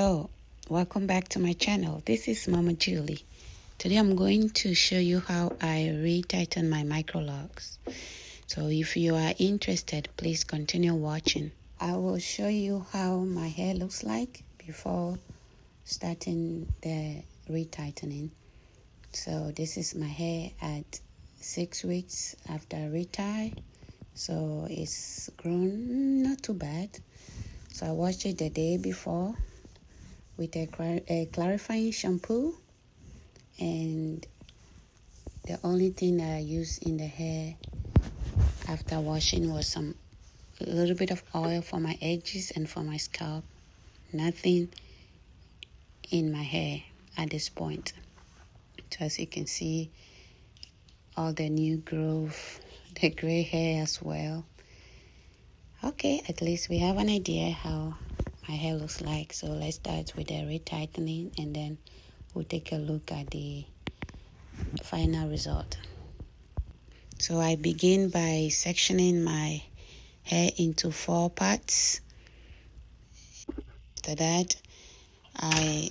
Hello, welcome back to my channel. This is Mama Julie. Today I'm going to show you how I retighten my Microlocs. So if you are interested, please continue watching. I will show you how my hair looks like before starting the retightening. So this is my hair at 6 weeks after retie. So it's grown not too bad. So I washed it the day before with a clarifying shampoo, and the only thing that I used in the hair after washing was a little bit of oil for my edges and for my scalp. Nothing in my hair at this point. So as you can see, all the new growth, the gray hair as well. Okay, at least we have an idea how my hair looks like. So let's start with the retightening, and then we'll take a look at the final result. So I begin by sectioning my hair into 4 parts. After that, I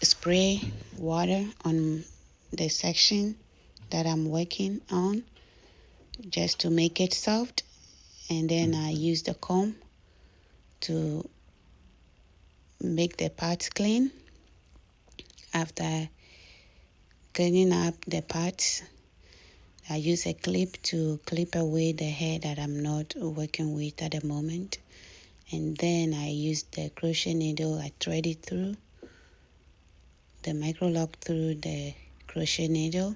spray water on the section that I'm working on just to make it soft, and then I use the comb to make the parts clean. After cleaning up the parts, I use a clip to clip away the hair that I'm not working with at the moment. And then I use the crochet needle. I thread it through the Microlock through the crochet needle,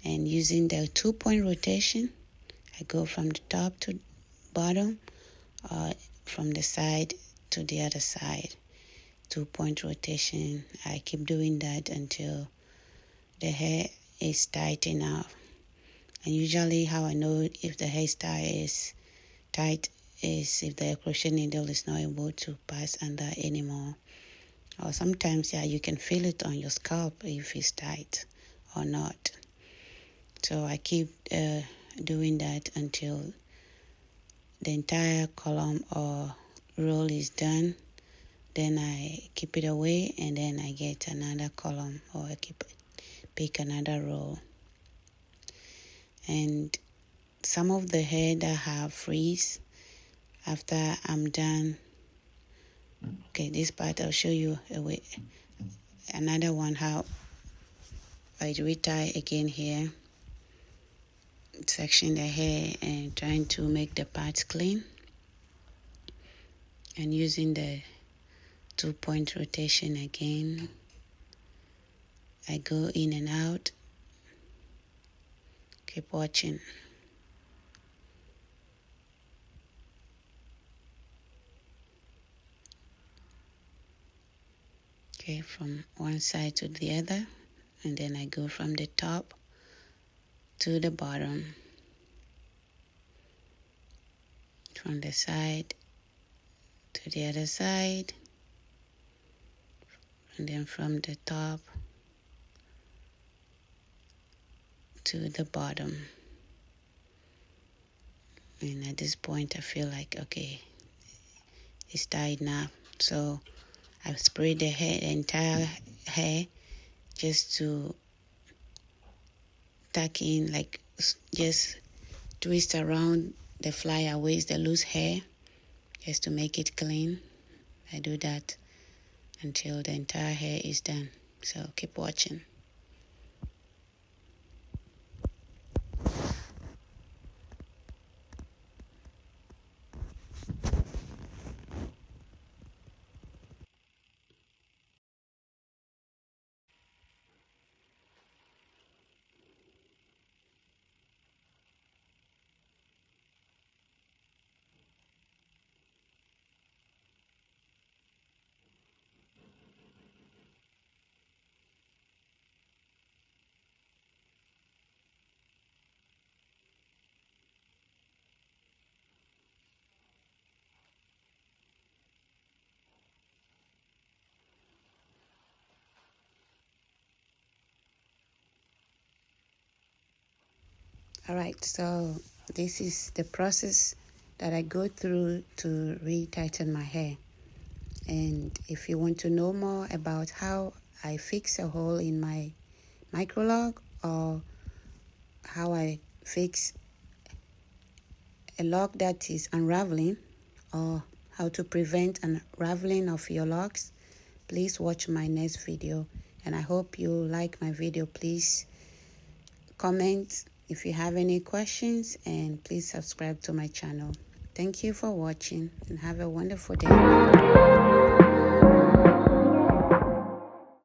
and using the 2-point rotation, I go from the top to bottom, from the side to the other side. 2-point rotation. I keep doing that until the hair is tight enough. And usually how I know if the hairstyle is tight is if the crochet needle is not able to pass under anymore. Or sometimes, you can feel it on your scalp if it's tight or not. So I keep doing that until the entire column or roll is done. Then I keep it away, and then I get another column, or I pick another roll. And some of the hair that have frizz, after I'm done, okay, this part I'll show you another one, how I retie again here, section the hair and trying to make the parts clean, and using the 2-point rotation again. I go in and out. Keep watching. Okay, from one side to the other, and then I go from the top to the bottom, from the side to the other side, and then from the top to the bottom. And at this point I feel like, okay, it's tight enough. So I spray the entire hair, just to tuck in, like just twist around the flyaways, the loose hair, just to make it clean. I do that until the entire hair is done. So keep watching. All right, so this is the process that I go through to retighten my hair. And if you want to know more about how I fix a hole in my Microloc, or how I fix a lock that is unraveling, or how to prevent unraveling of your locks, please watch my next video. And I hope you like my video. Please comment if you have any questions, and please subscribe to my channel. Thank you for watching, and have a wonderful day.